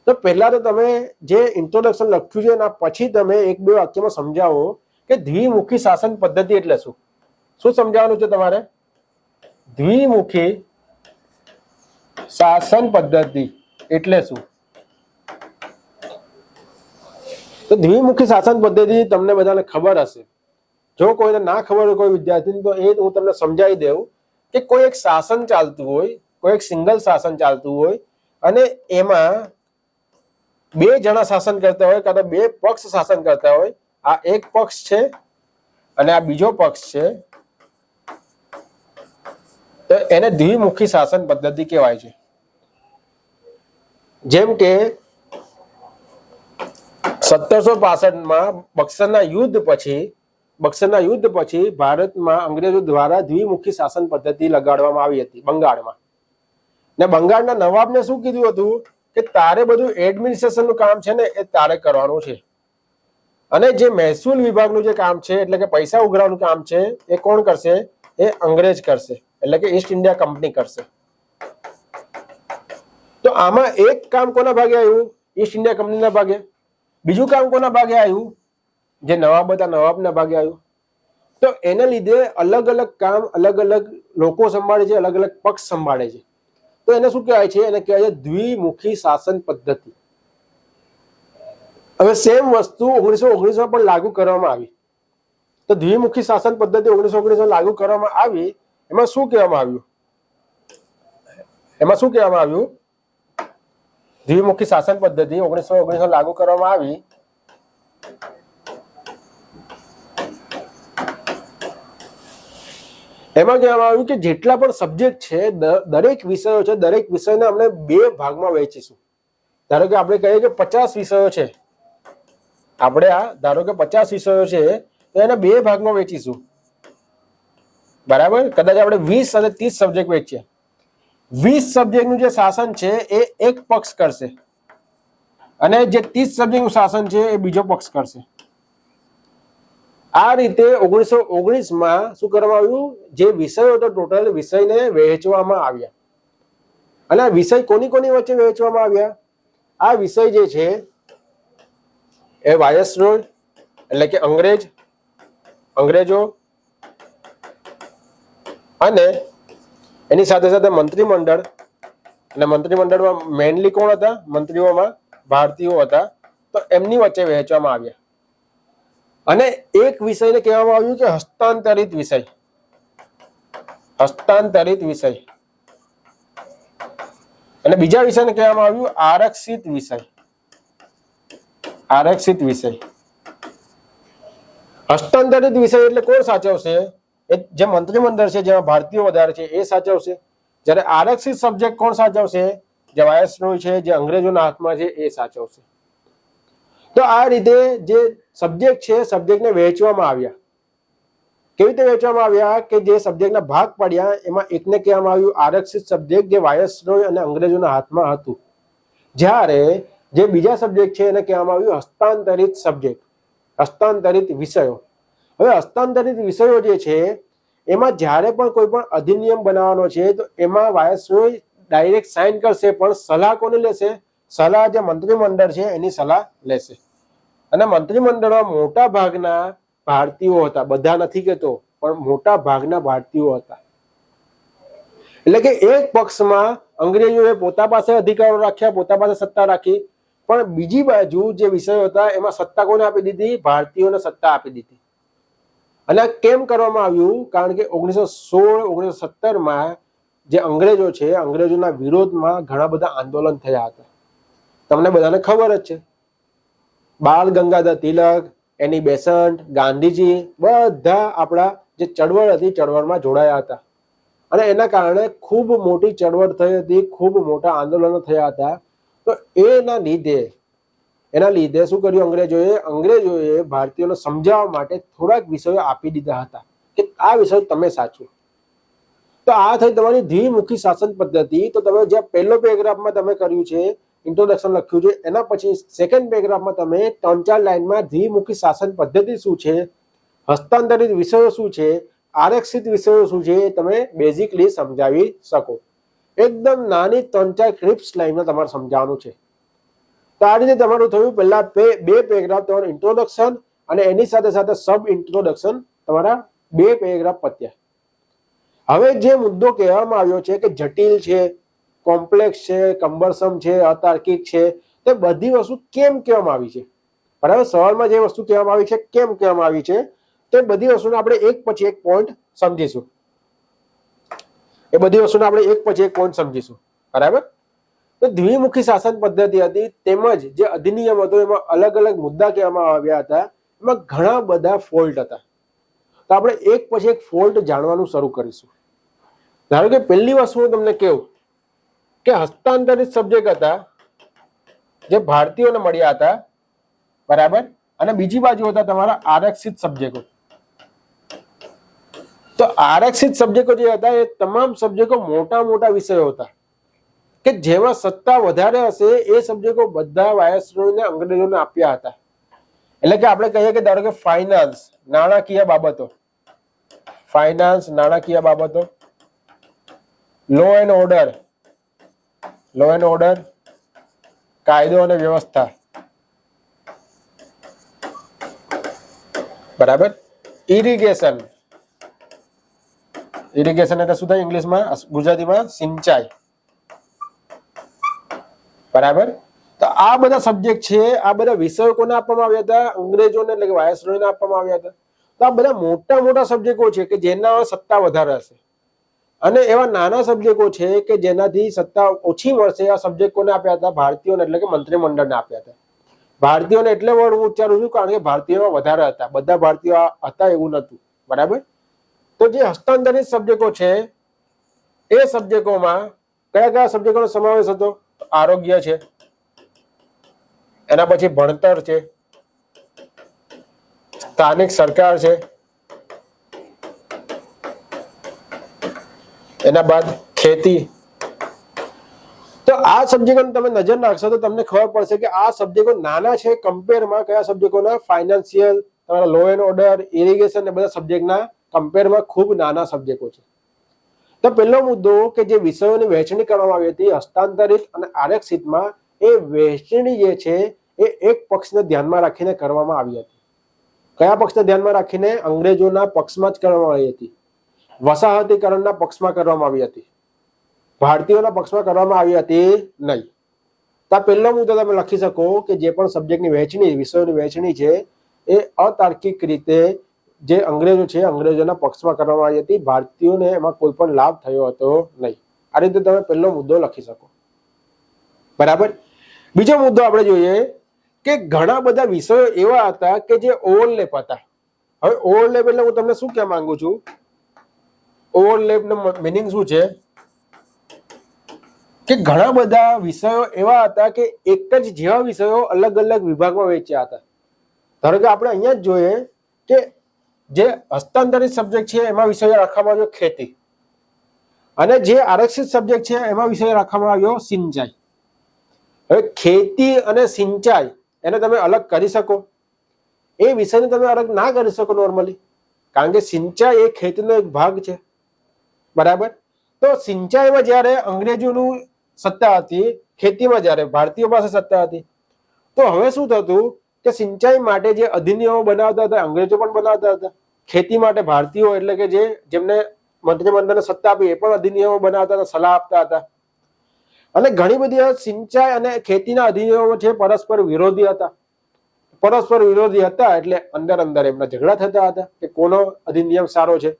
તો પહેલા તો તમે જે ઇન્ટ્રોડક્શન લખ્યું છે એના પછી તમે 1-2 વાક્યમાં સમજાવો કે દ્વિમુખી શાસન પદ્ધતિ એટલે શું. શું સમજાવવાનું છે તમારે? દ્વિમુખી શાસન પદ્ધતિ એટલે શું? તો દ્વિમુખી શાસન પદ્ધતિ તમને બધાને ખબર હશે. જો કોઈને ના ખબર હોય કોઈ વિદ્યાર્થીને તો એ હું તમને સમજાવી દઉં કે કોઈ એક શાસન ચાલતું હોય, કોઈ એક સિંગલ શાસન ચાલતું હોય અને એમાં 2 જણા શાસન કરતા હોય કાં તો 2 પક્ષ શાસન કરતા હોય. આ એક પક્ષ છે અને આ બીજો પક્ષ છે. તો એને દ્વિમુખી શાસન પદ્ધતિ કહેવાય છે. જેમ કે 1765માં બક્સરના યુદ્ધ પછી ભારતમાં અંગ્રેજો દ્વારા દ્વિમુખી શાસન પદ્ધતિ લગાડવામાં આવી હતી બંગાળમાં. ને બંગાળના નવાબને શું કીધું હતું કે તારે બધું એડમિનિસ્ટ્રેશનનું કામ છે ને એ તારે કરવાનું છે અને જે મહેસૂલ વિભાગનું જે કામ છે એટલે કે પૈસા ઉઘરાવવાનું કામ છે એ કોણ કરશે? એ અંગ્રેજ કરશે, એટલે કે ઈસ્ટ ઇન્ડિયા કંપની કરશે. તો આમાં એક કામ કોના ભાગે આવ્યું? ઈસ્ટ ઇન્ડિયા કંપનીના ભાગે. બીજું કામ કોના ભાગે આવ્યું? જે નવાબ હતા નવાબના ભાગે આવ્યું. તો એના લીધે અલગ અલગ કામ અલગ અલગ લોકો સંભાળે છે, અલગ અલગ પક્ષ સંભાળે છે. તો એને શું કહેવાય છે? એને કહેવાય છે દ્વિમુખી શાસન પદ્ધતિ. હવે સેમ વસ્તુ 1919માં પણ લાગુ કરવામાં આવી. તો દ્વિમુખી શાસન પદ્ધતિ 1919માં લાગુ કરવામાં આવી. એમાં શું કહેવામાં આવ્યું? દ્વિમુખી શાસન પદ્ધતિ 1919માં લાગુ કરવામાં આવી. એમાં કહેવામાં આવ્યું કે જેટલા પણ સબ્જેક્ટ છે, દરેક વિષયો છે, દરેક વિષયને આપણે 2 ભાગમાં વહેંચીશું. ધારો કે આપણે કહીએ કે 50 વિષયો છે, આપણે ધારો કે 50 વિષયો છે તો એને 2 ભાગમાં વહેંચીશું. બરાબર? કદાચ આપણે 20 અને 30 સબ્જેક્ટ વહેંચીએ. 20 સબ્જેક્ટનું જે શાસન છે એ એક પક્ષ કરશે અને જે 30 સબ્જેક્ટનું શાસન છે એ બીજો પક્ષ કરશે. આ રીતે 1919માં શું કરવામાં આવ્યું? જે વિષયો હતો ટોટલ વિષયને વહેંચવામાં આવ્યા. અને આ વિષય કોની વચ્ચે વહેંચવામાં આવ્યા? આ વિષય જે છે એ વાયસરોય એટલે કે અંગ્રેજો અને એની સાથે સાથે મંત્રીમંડળ. અને મંત્રીમંડળમાં મેઇનલી કોણ હતા? મંત્રીઓમાં ભારતીયો હતા. તો એમની વચ્ચે વહેંચવામાં આવ્યા. અને એક વિષયને કહેવામાં આવ્યું કે હસ્તાંતરિત વિષય. હસ્તાંતરિત વિષય. અને બીજા વિષયને કહેવામાં આવ્યું આરક્ષિત વિષય. આરક્ષિત વિષય. હસ્તાંતરિત વિષય એટલે કોણ સાચવશે? એ જે મંત્રીમંડળ છે જેમાં ભારતીયો વધારે છે એ સાચવશે. જ્યારે આરક્ષિત સબ્જેક્ટ કોણ સાચવશે? જે વાયસરોય છે, જે અંગ્રેજોના હાથમાં છે એ સાચવશે. તો આ રીતે જે સબ્જેક્ટ છે સબ્જેક્ટને વહેંચવામાં આવ્યા. કેવી રીતે વહેંચવામાં આવ્યા કે જે સબ્જેક્ટના ભાગ પડ્યા એમાં એકને કહેવામાં આવ્યું આરક્ષિત સબ્જેક્ટ, જે વાયસરોય અને અંગ્રેજોના હાથમાં હતું. જ્યારે જે બીજા સબ્જેક્ટ છે એને કહેવામાં આવ્યું હસ્તાંતરિત સબ્જેક્ટ, હસ્તાંતરિત વિષયો. હવે હસ્તાંતરિત વિષયો જે છે એમાં જ્યારે પણ કોઈ પણ અધિનિયમ બનાવવાનો છે તો એમાં વાયસરોય ડાયરેક્ટ સાઇન કરશે, પણ સલાહ કોને લેશે? સલાહ જે મંત્રીમંડળ છે એની સલાહ લેશે. અને મંત્રીમંડળમાં મોટા ભાગના ભારતીયો હતા, બધા નથી કહેતો, પણ મોટા ભાગના ભારતીયો હતા. એટલે કે એક પક્ષમાં અંગ્રેજોએ પોતા પાસે અધિકારો રાખ્યા, પોતા પાસે સત્તા રાખી, પણ બીજી બાજુ જે વિષયો હતા એમાં સત્તા કોને આપી દીધી? ભારતીયોને સત્તા આપી દીધી. અને આ કેમ કરવામાં આવ્યું? કારણ કે 1916-1917માં જે અંગ્રેજો છે, અંગ્રેજોના વિરોધમાં ઘણા બધા આંદોલન થયા હતા. તમને બધાને ખબર જ છે. બાળ ગંગાધર તિલક, એની બેસન્ટ, ગાંધીજી બધા આપણા જે ચળવળ હતી ચળવળમાં જોડાયા હતા. અને એના કારણે ખૂબ મોટી ચળવળ થઈ હતી, ખૂબ મોટા આંદોલનો થયા હતા. તો એના લીધે શું કર્યું અંગ્રેજોએ ભારતીયોને સમજાવવા માટે થોડાક વિષયો આપી દીધા હતા કે આ વિષય તમે સાચું. તો આ થઈ તમારી દ્વિમુખી શાસન પદ્ધતિ. તો તમે જે પહેલો પેરેગ્રાફમાં તમે કર્યું છે, ઇન્ટ્રોડક્શન લખ્યું છે, એના પછી સેકન્ડ પેરેગ્રાફમાં તમે 3-4 લાઈનમાં દ્વિમુખી શાસન પદ્ધતિ શું છે, હસ્તાંતરિત વિષયો શું છે, આરક્ષિત વિષયો શું છે એ તમે બેઝિકલી સમજાવી શકો. એકદમ નાની 3-4 ક્રિપ્સ લાઈનમાં તમારે સમજાવવાનું છે. તો આ રીતે તમારું થયું પહેલા 2 પેરેગ્રાફ તમારું ઇન્ટ્રોડક્શન, અને એની સાથે સાથે સબ ઇન્ટ્રોડક્શન, તમારા 2 પેરેગ્રાફ પત્યા. હવે જે મુદ્દો કહેવામાં આવ્યો છે કે જટિલ છે, કોમ્પ્લેક્સ છે, કમ્બરસમ છે, અતાર્કિક છે, તે બધી વસ્તુ કેમ કહેવામાં આવી છે? બરાબર, સવાલમાં જે વસ્તુ કહેવામાં આવી છે કેમ કહેવામાં આવી છે, તો બધી વસ્તુને આપણે એક પછી એક પોઈન્ટ સમજીશું. બરાબર. તો દ્વિમુખી શાસન પદ્ધતિ હતી, તેમજ જે અધિનિયમ હતો એમાં અલગ અલગ મુદ્દા કહેવામાં આવ્યા હતા, એમાં ઘણા બધા ફોલ્ટ હતા. તો આપણે એક પછી એક ફોલ્ટ જાણવાનું શરૂ કરીશું. ધારો કે પહેલી વસ્તુ હું તમને કહું કે હસ્તાંતરિત સબ્જેક્ટ હતા જે ભારતીયોને મળ્યા હતા, બરાબર, અને બીજી બાજુ હતા તમારા આરક્ષિત સબ્જેક્ટો. તો આરક્ષિત સબ્જેક્ટો જે હતા એ તમામ સબ્જેક્ટો મોટા મોટા વિષયો હતા કે જેમાં સત્તા વધારે હશે એ સબ્જેક્ટો બધા વાયસરોયને અંગ્રેજોને આપ્યા હતા. એટલે કે આપણે કહીએ કે ધારો કે ફાઇનાન્સ, નાણાકીય બાબતો, લો એન્ડ ઓર્ડર, કાયદો અને વ્યવસ્થા, બરાબર, ઇરિગેશન એટલે શું થાય ઇંગ્લિશમાં, ગુજરાતીમાં સિંચાઈ, બરાબર. તો આ બધા સબ્જેક્ટ છે, આ બધા વિષયો કોને આપવામાં આવ્યા હતા? અંગ્રેજોને, એટલે કે વાયસરોયને આપવામાં આવ્યા હતા. તો આ બધા મોટા મોટા સબ્જેક્ટો છે કે જેના સત્તા વધારે હશે, અને એવા નાના સબ્જેક્ટો છે કે જેનાથી સત્તા ઓછી મળશે. આ સબ્જેક્ટ કોને આપ્યા હતા? ભારતીયોને, એટલે કે મંત્રીમંડળને આપ્યા હતા. ભારતીયોને એટલે વર્ડ હું ઉચ્ચારું છું કારણ કે ભારતીયો વધારે હતા, બધા ભારતીયો હતા એવું નતું, બરાબર. તો જે હસ્તાંતરિત સબ્જેક્ટો છે એ સબ્જેક્ટોમાં કયા કયા સબ્જેક્ટોનો સમાવેશ હતો? આરોગ્ય છે, એના પછી ભણતર છે, સ્થાનિક સરકાર છે, એના બાદ ખેતી. તો આ સબ્જેક્ટો તમે નજર નાખશો તો તમને ખબર પડશે કે આ સબ્જેક્ટો નાના છે કમ્પેરમાં કયા સબ્જેક્ટોના? ફાઇનાન્શિયલ, તમારા લો એન્ડ ઓર્ડર, ઇરિગેશન, એ બધા સબ્જેક્ટના કમ્પેરમાં ખૂબ નાના સબ્જેક્ટો છે. તો પહેલો મુદ્દો કે જે વિષયોની વહેંચણી કરવામાં આવી હતી હસ્તાંતરિત અને આરક્ષિતમાં, એ વહેંચણી જે છે એ એક પક્ષને ધ્યાનમાં રાખીને કરવામાં આવી હતી. કયા પક્ષને ધ્યાનમાં રાખીને? અંગ્રેજોના પક્ષમાં જ કરવામાં આવી હતી. વસાહતીકરણના પક્ષમાં કરવામાં આવી હતી, ભારતીયોના પક્ષમાં કરવામાં આવી હતી નહીં. તો આ પહેલો મુદ્દો તમે લખી શકો કે જે પણ સબ્જેક્ટની વહેંચણી, વિષયોની વહેંચણી છે એ અતાર્કિક રીતે જે અંગ્રેજો છે અંગ્રેજોના પક્ષમાં કરવામાં આવી હતી. ભારતીયોને એમાં કોઈ પણ લાભ થયો હતો નહીં. આ રીતે તમે પહેલો મુદ્દો લખી શકો. બરાબર. બીજો મુદ્દો આપણે જોઈએ કે ઘણા બધા વિષયો એવા હતા કે જે ઓવરલેપ હતા. હવે ઓવરલેપ એટલે હું તમને શું કહેવા માંગુ છું, ઓવરલેપ નો મિનિંગ શું છે કે ઘણા બધા વિષયો એવા હતા કે એક જ જેવા વિષયો અલગ અલગ વિભાગમાં વહેંચ્યા હતા. ધારો કે આપણે અહીંયા જ જોઈએ કે જે હસ્તાંતરિત સબ્જેક્ટ છે એમાં વિષય રાખવામાં આવ્યો ખેતી, અને જે આરક્ષિત સબ્જેક્ટ છે એમાં વિષય રાખવામાં આવ્યો સિંચાઈ. હવે ખેતી અને સિંચાઈ એને તમે અલગ કરી શકો? એ વિષયને તમે અલગ ના કરી શકો નોર્મલી, કારણ કે સિંચાઈ એ ખેતીનો એક ભાગ છે. બરાબર. તો સિંચાઈમાં જ્યારે અંગ્રેજોનું સત્તા હતી, ખેતીમાં જ્યારે ભારતીયો પાસે સત્તા હતી, તો હવે શું થતું કે સિંચાઈ માટે જે અધિનિયમો બનાવતા હતા અંગ્રેજો પણ બનાવતા હતા, ખેતી માટે ભારતીયો એટલે કે જેમને મંત્રીમંડળને સત્તા આપી એ પણ અધિનિયમો બનાવતા હતા, સલાહ આપતા હતા. અને ઘણી બધી સિંચાઈ અને ખેતીના અધિનિયમો છે પરસ્પર વિરોધી હતા. પરસ્પર વિરોધી હતા એટલે અંદર અંદર એમના ઝઘડા થતા હતા કે કોનો અધિનિયમ સારો છે.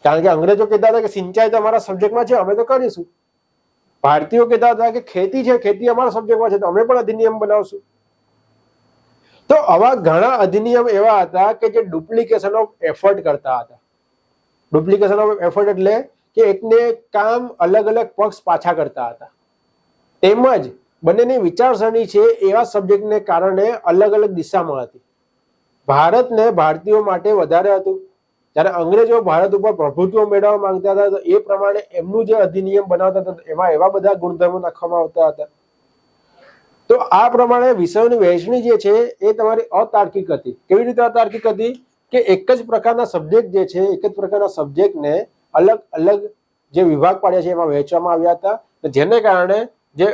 કારણ કે અંગ્રેજો કહેતા હતા કે સિંચાઈ તો અમારા સબ્જેક્ટમાં છે, અમે તો કરીશું. ભારતીયો કહેતા હતા કે ખેતી છે, ખેતી અમારા સબ્જેક્ટમાં છે, તો અમે પણ અધિનિયમ બનાવશું. તો આવા ઘણા અધિનિયમ એવા હતા કે જે ડુપ્લિકેશન ઓફ એફર્ટ કરતા હતા. ડુપ્લિકેશન ઓફ એફર્ટ એટલે કે એકને કામ અલગ અલગ પક્ષ પાછા કરતા હતા. તેમજ બંનેની વિચારસરણી છે એવા સબ્જેક્ટને કારણે અલગ અલગ દિશામાં હતી. ભારતને ભારતીયો માટે વધારે હતું, જ્યારે અંગ્રેજો ભારત ઉપર પ્રભુત્વ મેળવવા માંગતા હતા તો એ પ્રમાણે એમનું જે અધિનિયમ બનાવતા હતા એમાં એવા બધા ગુણધર્મો નાખવામાં આવતા હતા. તો આ પ્રમાણે વિષયોની વહેંચણી જે છે એ તમારી અતાર્કિક હતી. કેવી રીતે અતાર્કિક હતી કે એક જ પ્રકારના સબ્જેક્ટ જે છે, એક જ પ્રકારના સબ્જેક્ટને અલગ અલગ જે વિભાગ પાડ્યા છે એમાં વહેંચવામાં આવ્યા હતા, જેને કારણે જે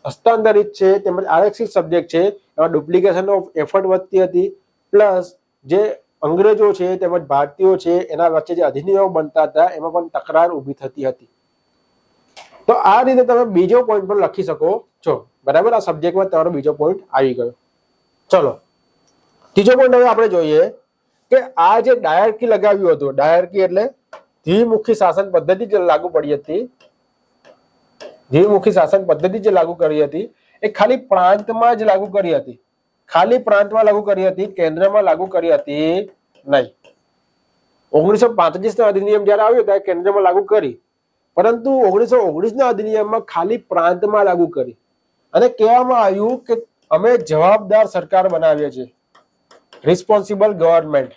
હસ્તાંતરિત છે તેમજ આરક્ષિત સબ્જેક્ટ છે એમાં ડુપ્લિકેશન ઓફ એફર્ટ વધતી હતી, પ્લસ જે અંગ્રેજો છે તેમજ ભારતીયો છે એના વચ્ચે જે અધિનિયમો બનતા હતા એમાં પણ તકરાર ઊભી થતી હતી. તો આ રીતે તમે બીજો પોઈન્ટ પણ લખી શકો છો. બરાબર. આ સબ્જેક્ટમાં તમારો બીજો પોઈન્ટ આવી ગયો. ચલો ત્રીજો પોઈન્ટ હવે આપણે જોઈએ કે આ જે ડાયર્કી લગાવ્યું હતું, ડાયર્કી એટલે દ્વિમુખી શાસન પદ્ધતિ જે લાગુ પડી હતી, દ્વિમુખી શાસન પદ્ધતિ જે લાગુ કરી હતી એ ખાલી પ્રાંતમાં જ લાગુ કરી હતી. ખાલી પ્રાંતમાં લાગુ કરી હતી, કેન્દ્રમાં લાગુ કરી હતી નહીં. 1935 ના અધિનિયમ જયારે આવ્યો ત્યારે કેન્દ્રમાં લાગુ કરી, પરંતુ 1919 ના અધિનિયમમાં ખાલી પ્રાંતમાં લાગુ કરી અને કહેવામાં આવ્યું કે અમે જવાબદાર સરકાર બનાવીએ છીએ, રિસ્પોન્સિબલ ગવર્નમેન્ટ.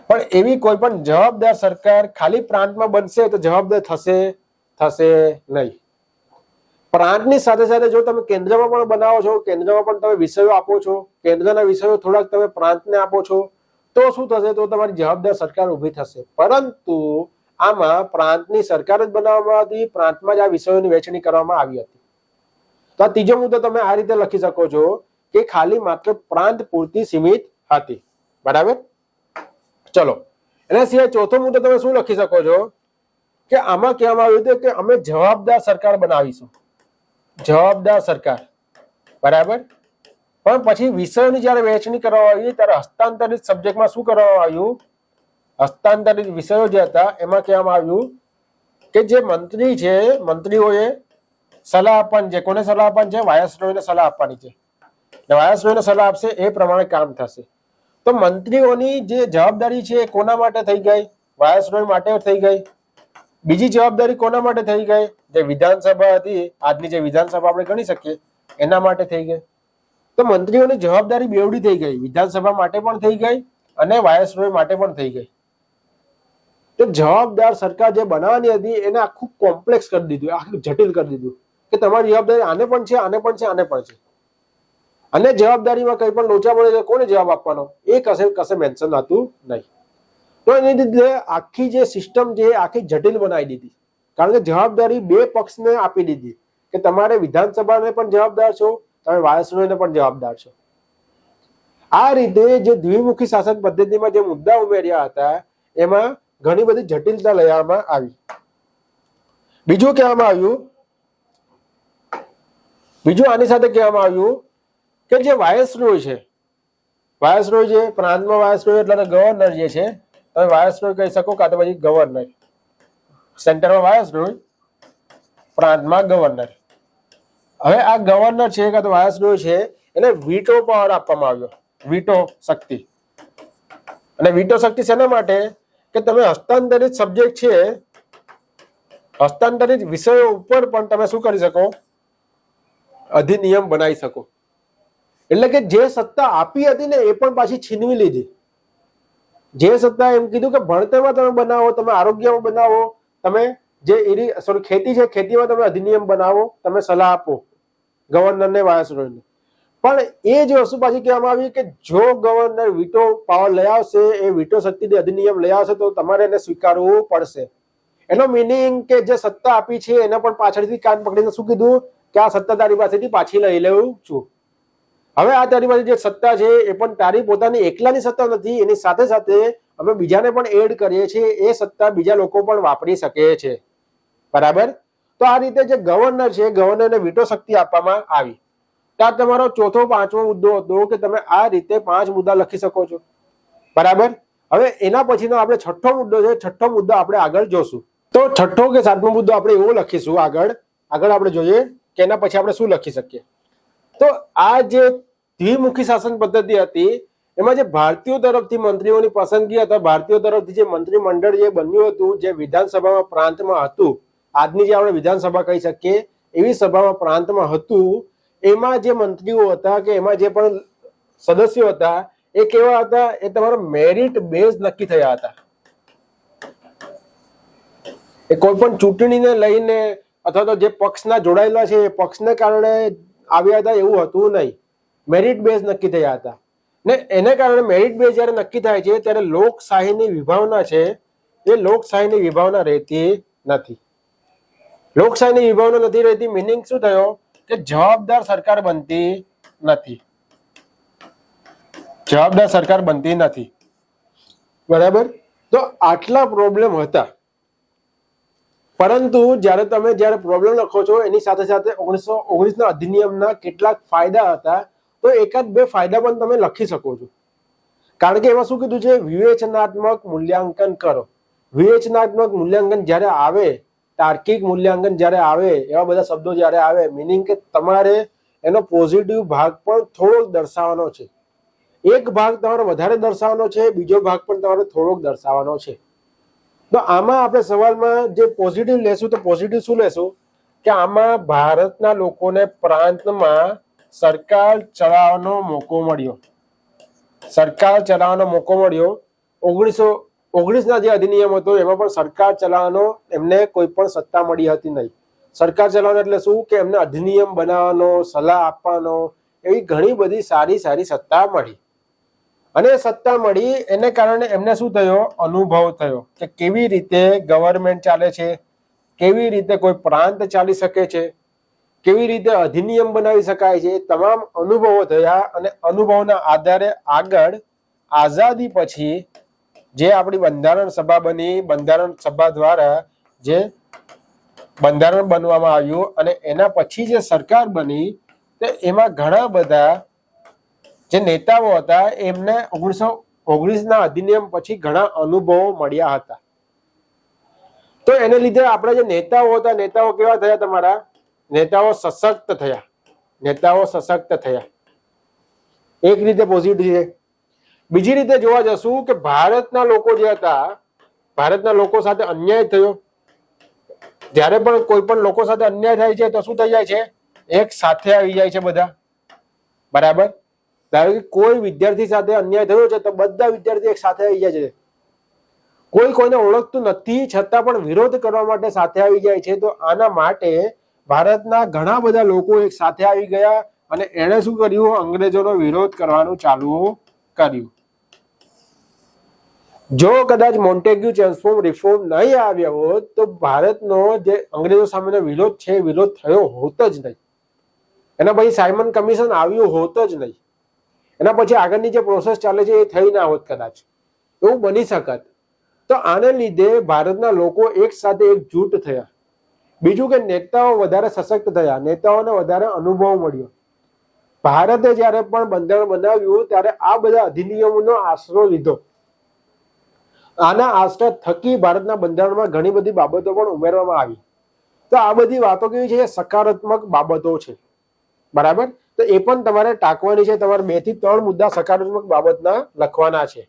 પણ એવી કોઈ પણ જવાબદાર સરકાર ખાલી પ્રાંતમાં બનશે તો જવાબદાર થશે નહીં. પ્રાંતની સાથે સાથે જો તમે કેન્દ્રમાં પણ બનાવો છો, કેન્દ્રમાં પણ તમે વિષયો આપો છો, કેન્દ્રના વિષયો થોડાક તમે પ્રાંતને આપો છો, તો શું થશે? તો તમારી જવાબદાર સરકાર ઊભી થશે. પરંતુ આમાં પ્રાંતની સરકાર જ બનાવવામાં હતી, પ્રાંતમાં જ આ વિષયોની વહેંચણી કરવામાં આવી હતી. તો આ ત્રીજો મુદ્દો તમે આ રીતે લખી શકો છો કે ખાલી માત્ર પ્રાંત પૂરતી સીમિત હતી. બરાબર. ચલો એના સિવાય ચોથો મુદ્દો તમે શું લખી શકો છો કે આમાં કહેવામાં આવ્યું હતું કે અમે જવાબદાર સરકાર બનાવીશું, જવાબદાર સરકાર. બરાબર. પણ પછી વિષયોની જયારે વહેંચણી કરવામાં આવી ત્યારે હસ્તાંતરિત સબ્જેક્ટમાં શું કરવામાં આવ્યું? હસ્તાંતરિત વિષયો જે હતા એમાં કહેવામાં આવ્યું કે જે મંત્રી છે, મંત્રીઓએ સલાહ આપવાની છે. કોને સલાહ આપવાની છે? વાયસરોયને સલાહ આપવાની છે. વાયસરોયને સલાહ આપશે એ પ્રમાણે કામ થશે. તો મંત્રીઓની જે જવાબદારી છે એ કોના માટે થઈ ગઈ? વાયસરોય માટે થઈ ગઈ. બીજી જવાબદારી કોના માટે થઈ ગઈ? જે વિધાનસભા હતી, આજની જે વિધાનસભા આપણે ગણી શકીએ એના માટે થઈ ગઈ. તો મંત્રીઓની જવાબદારી બેવડી થઈ ગઈ, વિધાનસભા માટે પણ થઈ ગઈ અને વાયસરોય માટે પણ થઈ ગઈ. તો જવાબદાર સરકાર જે બનાવવાની હતી એને આખું કોમ્પ્લેક્સ કરી દીધું, આખું જટિલ કરી દીધું કે તમારી જવાબદારી આને પણ છે, આને પણ છે, આને પણ છે. અને જવાબદારીમાં કંઈ પણ લોચા પડે તો કોને જવાબ આપવાનો એ કશે મેન્શન હતું નહીં. તો એની લીધે આખી જે સિસ્ટમ છે આખી જટિલ બનાવી દીધી, કારણ કે જવાબદારી બે પક્ષને આપી દીધી કે તમારે વિધાનસભાને પણ જવાબદાર છો, તમે વાયસરોયને પણ જવાબદાર છો. આ રીતે જે દ્વિમુખી શાસન પદ્ધતિમાં જે મુદ્દા ઉમેર્યા હતા એમાં ઘણી બધી જટિલતા લેવામાં આવી. બીજું કહેવામાં આવ્યું બીજું આની સાથે કહેવામાં આવ્યું કે જે વાયસરોય છે, વાયસરોય છે પ્રાંતમાં વાયસરોય એટલે ગવર્નર જે છે, તમે વાયસરોય કહી શકો કાં તો પછી ગવર્નર. સેન્ટરમાં વાયસરોય, પ્રાંતમાં ગવર્નર. હવે આ ગવર્નર છે કાં તો વાયસરોય છે એને વીટો પાવર આપવામાં આવ્યો, વીટો શક્તિ. અને વીટો શક્તિ શેના માટે કે તમે હસ્તાંતરિત સબ્જેક્ટ છે, હસ્તાંતરિત વિષયો ઉપર પણ તમે શું કરી શકો, અધિનિયમ બનાવી શકો. એટલે કે જે સત્તા આપી હતી ને એ પણ પાછી છીનવી લીધી. જે સત્તા એમ કીધું કે ભણતરમાં તમે બનાવો, તમે આરોગ્યમાં બનાવો, તમે જે ખેતી છે ખેતીમાં તમે અધિનિયમ બનાવો, તમે સલાહ આપો ગવર્નરને વાયસરોયને. પણ એ જ વસ્તુ પાછી કહેવામાં આવી કે જો ગવર્નર વીટો પાવર લઈ આવશે, એ વીટો શક્તિ અધિનિયમ લઈ આવશે તો તમારે એને સ્વીકારવું પડશે. એનો મિનિંગ કે જે સત્તા આપી છે એના પણ પાછળથી કાન પકડીને શું કીધું કે આ સત્તા તારી પાસેથી પાછી લઈ લઉં છું. હવે આ તારી પાસે જે સત્તા છે એ પણ તારી પોતાની એકલાની સત્તા નથી, એની સાથે સાથે અમે બીજાને પણ એડ કરીએ છીએ, એ સત્તા બીજા લોકો પણ વાપરી શકે છે. બરાબર. તો આ રીતે જે ગવર્નર છે, ગવર્નરને વીટો શક્તિ આપવામાં આવી. ત્યાં તમારો ચોથો પાંચમો મુદ્દો હતો કે તમે આ રીતે 5 મુદ્દા લખી શકો છો. બરાબર. હવે એના પછીનો આપણે છઠ્ઠો મુદ્દો છે, છઠ્ઠો મુદ્દો આપણે આગળ જોશું. તો છઠ્ઠો કે સાતમો મુદ્દો આપણે એવો લખીશું આગળ આપણે જોઈએ કે એના પછી આપણે શું લખી શકીએ. તો આ જે દ્વિમુખી શાસન પદ્ધતિ હતી એમાં જે ભારતીયો તરફથી મંત્રીઓની પસંદગી હતા, ભારતીયો તરફથી જે મંત્રીમંડળ જે બન્યું હતું, જે વિધાનસભામાં પ્રાંતમાં હતું, આજની જે આપણે વિધાનસભા કહી શકીએ એવી સભામાં પ્રાંતમાં હતું, એમાં જે મંત્રીઓ હતા કે એમાં જે પણ સદસ્યો હતા એ કેવા હતા, એ તમારો મેરિટ બેઝ નક્કી થયા હતા. એ કોઈ પણ ચૂંટણીને લઈને અથવા તો જે પક્ષના જોડાયેલા છે એ પક્ષને કારણે આવ્યા હતા એવું હતું નહીં, મેરિટ બેઝ નક્કી થયા હતા. ને એને કારણે મેરિટ બેઝ જ્યારે નક્કી થાય છે ત્યારે લોકશાહીની વિભાવના છે એ લોકશાહીની વિભાવના રહેતી નથી. લોકશાહીની વિભાવના નથી રહેતી મિનિંગ શું થયો કે જવાબદાર સરકાર બનતી નથી, જવાબદાર સરકાર બનતી નથી. બરાબર. તો આટલા પ્રોબ્લેમ હતા. પરંતુ જ્યારે પ્રોબ્લેમ લખો છો એની સાથે સાથે 1919 ના અધિનિયમના કેટલાક ફાયદા હતા, તો એકાદ બે ફાયદા પણ તમે લખી શકો છો. કારણ કે એમાં શું કીધું છે, વિવેચનાત્મક મૂલ્યાંકન કરો. વિવેચનાત્મક મૂલ્યાંકન જ્યારે આવે, તાર્કિક મૂલ્યાંકન જ્યારે આવે, એવા બધા શબ્દો જ્યારે આવે, મિનિંગ કે તમારે એનો પોઝિટિવ ભાગ પણ થોડોક દર્શાવવાનો છે. એક ભાગ તમારે વધારે દર્શાવવાનો છે, બીજો ભાગ પણ તમારે થોડોક દર્શાવવાનો છે. તો આમાં આપણે સવાલમાં જે પોઝિટિવ લેશું તો પોઝિટિવ શું લેશું કે આમાં ભારતના લોકોને પ્રાંતમાં સરકાર ચલાવવાનો મોકો મળ્યો. સરકાર ચલાવવાનો મોકો મળ્યો. 1919 ના જે અધિનિયમ હતો એમાં પણ સરકાર ચલાવવાનો એમને કોઈ પણ સત્તા મળી હતી નહીં. સરકાર ચલાવવાનો એટલે શું કે એમને અધિનિયમ બનાવવાનો, સલાહ આપવાનો, એવી ઘણી બધી સારી સારી સત્તા મળી. અને સત્તા મળી એને કારણે એમને શું થયો, અનુભવ થયો કે કેવી રીતે ગવર્મેન્ટ ચાલે છે, કેવી રીતે કોઈ પ્રાંત ચાલી શકે છે, કેવી રીતે અધિનિયમ બનાવી શકાય છે. તમામ અનુભવો થયા અને અનુભવના આધારે આગળ આઝાદી પછી જે આપણી બંધારણ સભા બની, બંધારણ સભા દ્વારા જે બંધારણ બનવામાં આવ્યું અને એના પછી જે સરકાર બની તે એમાં ઘણા બધા જે નેતાઓ હતા એમને 1919 ના અધિનિયમ પછી ઘણા અનુભવો મળ્યા હતા. તો એને લીધે આપણા જે નેતાઓ હતા, નેતાઓ કેવા થયા, તમારા નેતાઓ સશક્ત થયા, નેતાઓ સશક્ત થયા. એક રીતે પોઝિટિવ છે. બીજી રીતે જોવા જશું કે ભારતના લોકો જે હતા, ભારતના લોકો સાથે અન્યાય થયો. જ્યારે પણ કોઈ પણ લોકો સાથે અન્યાય થાય છે તો શું થઈ જાય છે, એક સાથે આવી જાય છે બધા. બરાબર. ધારો કે કોઈ વિદ્યાર્થી સાથે અન્યાય થયો છે તો બધા વિદ્યાર્થી એક સાથે આવી જાય છે. કોઈ કોઈને ઓળખતું નથી છતાં પણ વિરોધ કરવા માટે સાથે આવી જાય છે. તો આના માટે ભારતના ઘણા બધા લોકો એક સાથે આવી ગયા અને એણે શું કર્યું, અંગ્રેજોનો વિરોધ કરવાનું ચાલુ કર્યું. જો કદાચ મોન્ટેગ્યુ ચેમ્સફોર્ડ રિફોર્મ નહીં આવ્યા હોત તો ભારતનો જે અંગ્રેજો સામેનો વિરોધ છે વિરોધ થયો હોત જ નહીં. એના પછી સાયમન કમિશન આવ્યું હોત જ નહીં. એના પછી આગળની જે પ્રોસેસ ચાલે છે એ થઈ ના હોત કદાચ, એવું બની શકત. તો આને લીધે ભારતના લોકો એક સાથે એકજૂટ થયા. બીજું કે નેતાઓ વધારે સશક્ત થયા, નેતાઓને વધારે અનુભવ મળ્યો. ભારતે જ્યારે પણ બંધારણ બનાવ્યું ત્યારે આ બધા અધિનિયમોનો આશરો લીધો. આના આશરા થકી ભારતના બંધારણમાં ઘણી બધી બાબતો પણ ઉમેરવામાં આવી. તો આ બધી વાતો કેવી છે? સકારાત્મક બાબતો છે, બરાબર. તો એ પણ તમારે ટાંકવાની છે. તમારે 2 થી 3 મુદ્દા સકારાત્મક બાબતના લખવાના છે.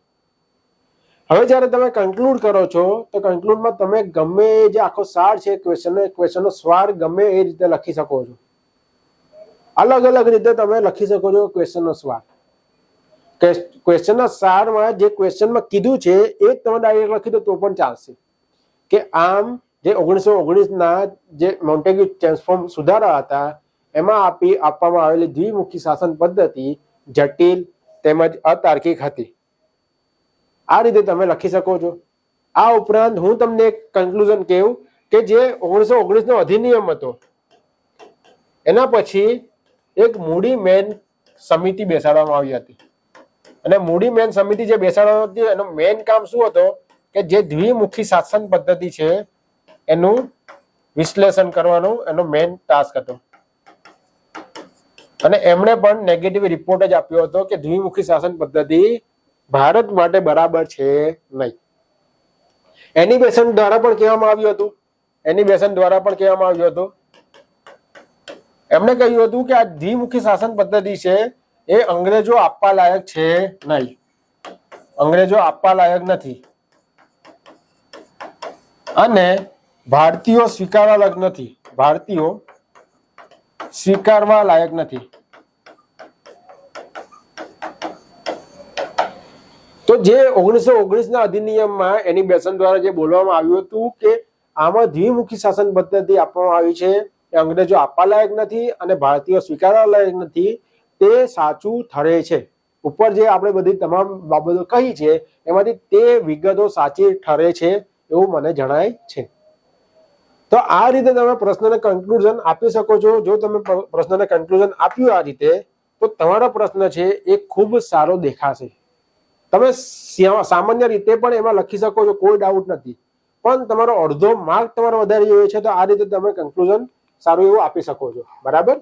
હવે જ્યારે તમે કન્ક્લુડ કરો છો તો કન્ક્લુડમાં તમે ગમે જે આખો સાર છે ક્વેશ્ચનનો સ્વાર ગમે એ રીતે લખી શકો છો. અલગ અલગ રીતે તમે લખી શકો છો ક્વેશ્ચનનો સ્વાર. ક્વેશ્ચનના સારમાં જે ક્વેશ્ચનમાં કીધું છે એ જ તમે ડાયરેક્ટ લખી દો તો પણ ચાલશે. કે આમ જે 1919ના જે મોન્ટેગ્યુ ટ્રાન્સફોર્મ સુધારા હતા એમાં આપવામાં આવેલી દ્વિમુખી શાસન પદ્ધતિ જટિલ તેમજ અતાર્કિક હતી. આ રીતે તમે લખી શકો છો. આ ઉપરાંત હું તમને એક કન્ક્લુઝન કહું કે જે 1919નો અધિનિયમ હતો એના પછી એક મૂડી મેન સમિતિ બેસાડવામાં આવી હતી. અને મૂડી મેન સમિતિ જે બેસાડવામાં હતી એનું મેન કામ શું હતો કે જે દ્વિમુખી શાસન પદ્ધતિ છે એનું વિશ્લેષણ કરવાનું એનો મેન ટાસ્ક હતો. અને એમણે પણ નેગેટિવ રિપોર્ટ જ આપ્યો હતો કે દ્વિમુખી શાસન પદ્ધતિ ભારત માટે બરાબર છે નહીં. એની બેસન દ્વારા પણ કહેવામાં આવ્યું હતું એમણે કહ્યું હતું કે આ દ્વિમુખી શાસન પદ્ધતિ છે એ અંગ્રેજો આપવા લાયક છે નહીં. અંગ્રેજો આપવા લાયક નથી અને ભારતીયો સ્વીકારવા લાયક નથી. ભારતીયો સ્વીકારવા લાયક નથી. તો જે 1919ના અધિનિયમમાં એની બેસન દ્વારા જે બોલવામાં આવ્યું હતું કે આમાં દ્વિમુખી શાસન પદ્ધતિ આપવામાં આવી છે એ અંગ્રેજો આપવા લાયક નથી અને ભારતીયો સ્વીકારવા લાયક નથી, તે સાચું ઠરે છે. ઉપર જે આપણે બધી તમામ બાબતો કહી છે એમાંથી તે વિગતો સાચી ઠરે છે એવું મને જણાય છે. તો આ રીતે તમે પ્રશ્નને કન્ક્લુઝન આપી શકો છો. જો તમે પ્રશ્નને કન્ક્લુઝન આપ્યું આ રીતે તો તમારો પ્રશ્ન છે એ ખૂબ સારો દેખાશે. તમે સામાન્ય રીતે પણ એમાં લખી શકો છો, કોઈ ડાઉટ નથી. પણ તમારો અડધો માર્ક તમારે વધારે જોઈએ છે તો આ રીતે તમે કન્ક્લુઝન સારું એવું આપી શકો છો, બરાબર.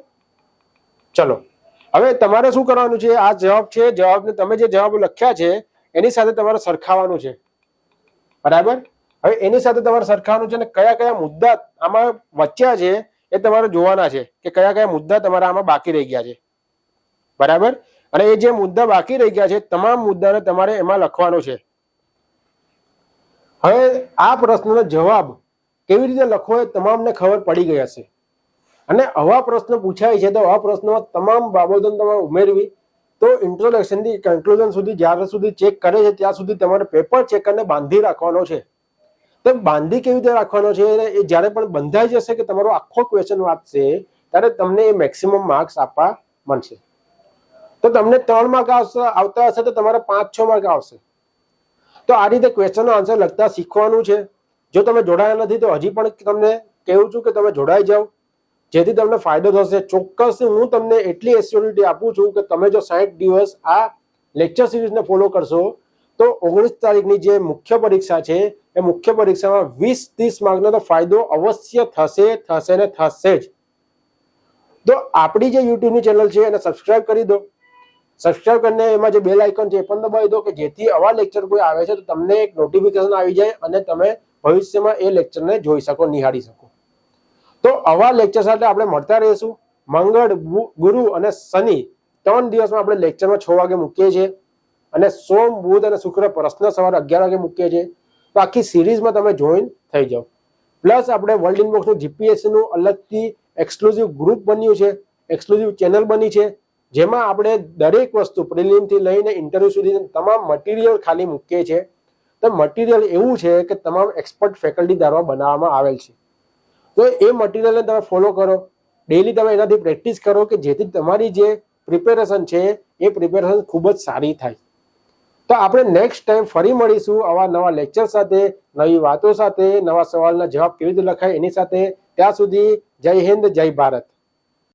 ચલો હવે તમારે શું કરવાનું છે? આ જવાબ છે, જવાબને તમે જે જવાબ લખ્યા છે એની સાથે તમારે સરખાવવાનું છે, બરાબર. હવે એની સાથે તમારે સરખાવવાનું છે અને કયા કયા મુદ્દા આમાં વચ્ચા છે એ તમારે જોવાના છે કે કયા કયા મુદ્દા તમારા આમાં બાકી રહી ગયા છે, બરાબર. અને એ જે મુદ્દા બાકી રહી ગયા છે તમામ મુદ્દાને તમારે એમાં લખવાનો છે. હવે આ પ્રશ્નનો જવાબ કેવી રીતે લખવો એ તમામને ખબર પડી ગઈ હશે. અને આવા પ્રશ્ન પૂછાય છે તો આ પ્રશ્નમાં તમામ બાબતોને તમારે ઉમેરવી. તો ઇન્ટ્રોડક્શનથી કન્ક્લુઝન સુધી જ્યાં સુધી ચેક કરે છે ત્યાં સુધી તમારે પેપર ચેક કરીને બાંધી રાખવાનો છે. તો બાંધી કેવી રીતે રાખવાનો છે? એ જ્યારે પણ બંધાઈ જશે કે તમારો આખો ક્વેશ્ચન વાંચશે ત્યારે તમને એ મેક્સિમમ માર્ક્સ આપવા મળશે. તો તમને 3 માર્ક આવતા હશે તો તમારે 5-6 માર્ક આવશે. તો આ રીતે ક્વેશ્ચનનો આન્સર લખતા શીખવાનું છે. જો તમે જોડાયા નથી તો હજી પણ તમને કહું છું કે તમે જોડાઈ જાઓ જેથી તમને ફાયદો થશે. ચોક્કસ હું તમને એટલી એસ્યોરિટી આપું છું કે તમે જો 60 દિવસ આ લેક્ચર સિરીઝને ફોલો કરશો તો 19 તારીખની જે મુખ્ય પરીક્ષા છે એ મુખ્ય પરીક્ષામાં 20-30 માર્કનો તો ફાયદો અવશ્ય થશે ને થશે જ. તો આપણી જે યુટ્યુબની ચેનલ છે એને સબસ્ક્રાઇબ કરી દો. સબસ્ક્રાઇબ કરીને એમાં જે બેલ આઇકન છે એ પણ દબાવી દો કે જેથી આવા લેક્ચર કોઈ આવે છે તો તમને એક નોટિફિકેશન આવી જાય અને તમે ભવિષ્યમાં એ લેક્ચરને જોઈ શકો, નિહાળી શકો. તો આવા લેક્ચર સાથે આપણે મળતા રહીશું. મંગળ, ગુરુ અને શનિ 3 દિવસમાં આપણે લેક્ચરમાં 6 વાગે મૂકીએ છીએ અને સોમ, બુધ અને શુક્ર પ્રશ્ન સવારે 11 વાગે મૂકીએ છીએ. તો આખી સિરીઝમાં તમે જોઈન થઈ જાઓ. પ્લસ આપણે વર્લ્ડ ઇનબોક્સનું જીપીએસસીનું અલગથી એક્સક્લુઝિવ ગ્રુપ બન્યું છે, એક્સક્લુઝિવ ચેનલ બની છે જેમાં આપણે દરેક વસ્તુ પ્રિલિમથી લઈને ઇન્ટરવ્યુ સુધી તમામ મટીરિયલ ખાલી મૂકીએ છીએ. તો મટીરિયલ એવું છે કે તમામ એક્સપર્ટ ફેકલ્ટી દ્વારા બનાવવામાં આવેલ છે. તો એ મટીરિયલને તમે ફોલો કરો, ડેઈલી તમે એનાથી પ્રેક્ટિસ કરો કે જેથી તમારી જે પ્રિપેરેશન છે એ પ્રિપેરેશન ખૂબ જ સારી થાય. તો આપણે નેક્સ્ટ ટાઈમ ફરી મળીશું આવા નવા લેક્ચર સાથે, નવી વાતો સાથે, નવા સવાલના જવાબ કેવી રીતે લખાય એની સાથે. ત્યાં સુધી જય હિન્દ, જય ભારત.